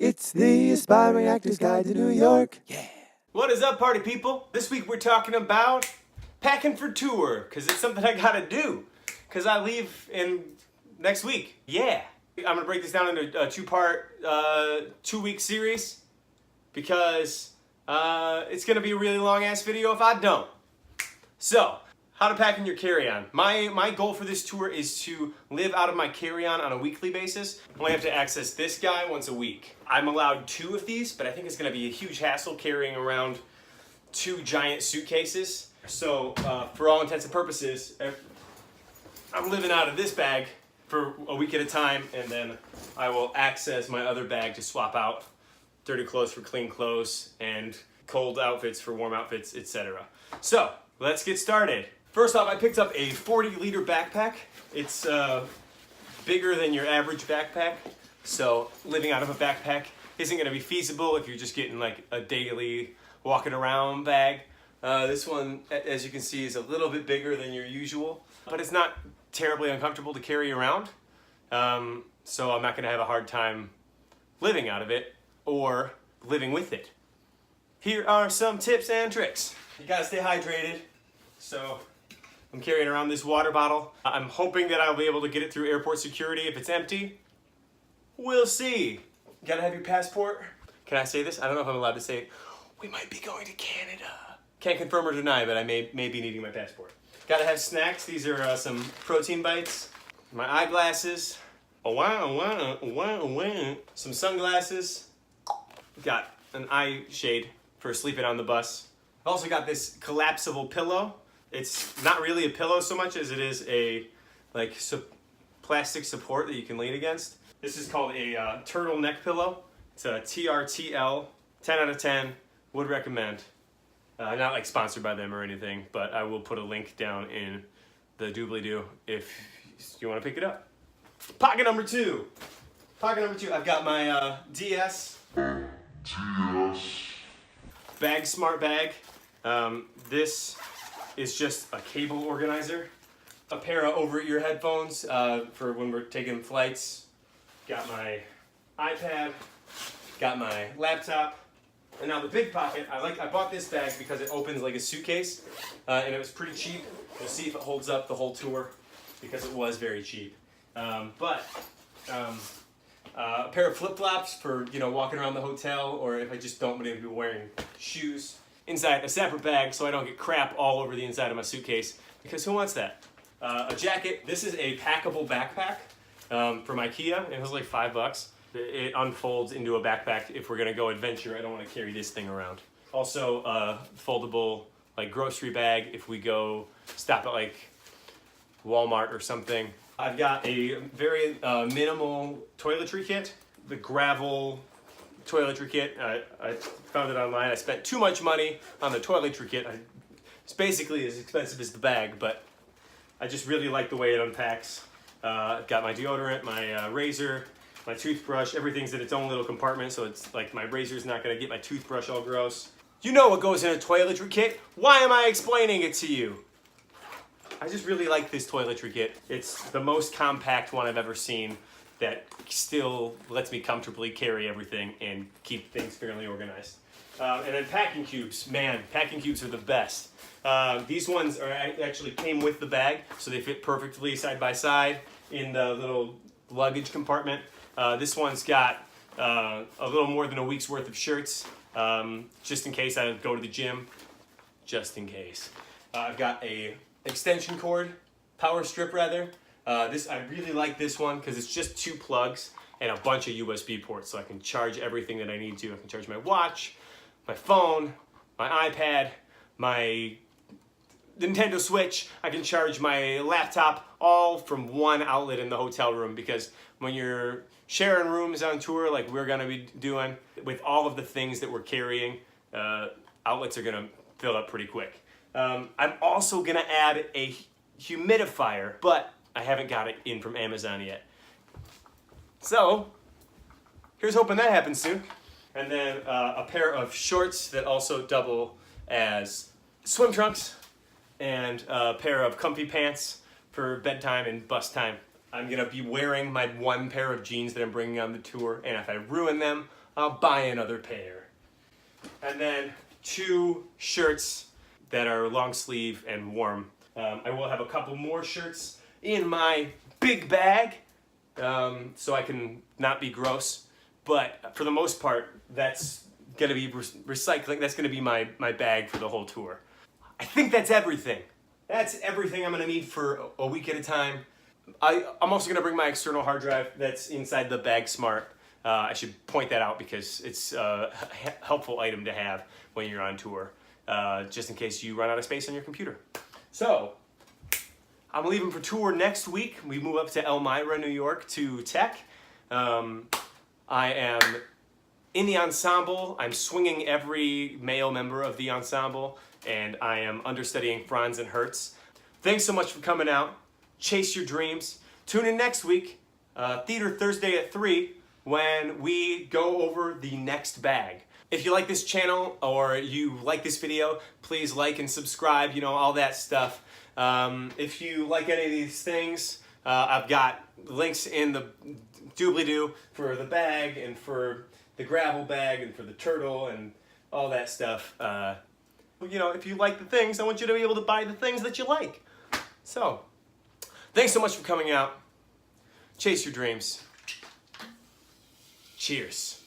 It's the Aspiring Actors Guide to New York. Yeah. What is up, party people? This week we're talking about packing for tour, because it's something I gotta do, because I leave in next week. Yeah. I'm gonna break this down into a two-part, 2-week series, because it's gonna be a really long-ass video if I don't. So, how to pack in your carry-on. My goal for this tour is to live out of my carry-on on a weekly basis. I only have to access this guy once a week. I'm allowed 2 of these, but I think it's gonna be a huge hassle carrying around 2 giant suitcases. So for all intents and purposes, I'm living out of this bag for a week at a time, and then I will access my other bag to swap out dirty clothes for clean clothes and cold outfits for warm outfits, etc. So let's get started. First off, I picked up a 40-liter backpack. It's bigger than your average backpack, so living out of a backpack isn't going to be feasible if you're just getting like a daily walking around bag. This one, as you can see, is a little bit bigger than your usual, but it's not terribly uncomfortable to carry around, so I'm not going to have a hard time living out of it or living with it. Here are some tips and tricks. You gotta stay hydrated, so I'm carrying around this water bottle. I'm hoping that I'll be able to get it through airport security if it's empty. We'll see. You gotta have your passport. Can I say this? I don't know if I'm allowed to say it. We might be going to Canada. Can't confirm or deny, but I may be needing my passport. Gotta have snacks. These are some protein bites. My eyeglasses. Some sunglasses. Got an eye shade for sleeping on the bus. I've also got this collapsible pillow. It's not really a pillow so much as it is a plastic support that you can lean against. This is called a turtleneck pillow. It's a TRTL, 10 out of 10, would recommend. Not like sponsored by them or anything, but I will put a link down in the doobly-doo if you want to pick it up. Pocket number 2. Pocket number 2, I've got my DS. Bag Smart bag. This is just a cable organizer. A pair of over-ear headphones for when we're taking flights. Got my iPad. Got my laptop. And now the big pocket, I bought this bag because it opens like a suitcase, and it was pretty cheap. We'll see if it holds up the whole tour, because it was very cheap. A pair of flip-flops for walking around the hotel, or if I just don't want to be wearing shoes. Inside a separate bag so I don't get crap all over the inside of my suitcase, because who wants that? A jacket. This is a packable backpack from IKEA. It was like $5. It unfolds into a backpack if we're gonna go adventure. I don't want to carry this thing around. Also a foldable grocery bag if we go stop at like Walmart or something. I've got a very minimal toiletry kit. The Gravel toiletry kit. I found it online. I spent too much money on the toiletry kit. It's basically as expensive as the bag, but I just really like the way it unpacks. I've got my deodorant, my razor, my toothbrush. Everything's in its own little compartment, so it's like my razor's not gonna get my toothbrush all gross. You know what goes in a toiletry kit. Why am I explaining it to you? I just really like this toiletry kit. It's the most compact one I've ever seen that still lets me comfortably carry everything and keep things fairly organized. And then packing cubes. Man, packing cubes are the best. These ones actually came with the bag, so they fit perfectly side by side in the little luggage compartment. This one's got a little more than a week's worth of shirts, just in case I go to the gym. Just in case. I've got a extension cord, power strip rather. I really like this one because it's just 2 plugs and a bunch of USB ports, so I can charge everything that I need to. I can charge my watch, my phone, my iPad, my Nintendo Switch. I can charge my laptop, all from one outlet in the hotel room, because when you're sharing rooms on tour like we're gonna be doing, with all of the things that we're carrying, outlets are gonna fill up pretty quick. I'm also gonna add a humidifier, but I haven't got it in from Amazon yet. So, here's hoping that happens soon. And then a pair of shorts that also double as swim trunks, and a pair of comfy pants for bedtime and bus time. I'm gonna be wearing my 1 pair of jeans that I'm bringing on the tour, and if I ruin them, I'll buy another pair. And then 2 shirts that are long sleeve and warm. I will have a couple more shirts in my big bag, so I can not be gross. But for the most part, that's gonna be recycling. That's gonna be my bag for the whole tour. I think that's everything. That's everything I'm gonna need for a week at a time. I'm also gonna bring my external hard drive that's inside the Bag Smart. I should point that out because it's a helpful item to have when you're on tour, just in case you run out of space on your computer. So, I'm leaving for tour next week. We move up to Elmira, New York to Tech. I am in the ensemble. I'm swinging every male member of the ensemble, and I am understudying Franz and Hertz. Thanks so much for coming out. Chase your dreams. Tune in next week, Theater Thursday at 3, when we go over the next bag. If you like this channel or you like this video, please like and subscribe, you know, all that stuff. If you like any of these things, I've got links in the doobly-doo for the bag and for the gravel bag and for the turtle and all that stuff. You know, if you like the things, I want you to be able to buy the things that you like. So, thanks so much for coming out. Chase your dreams. Cheers.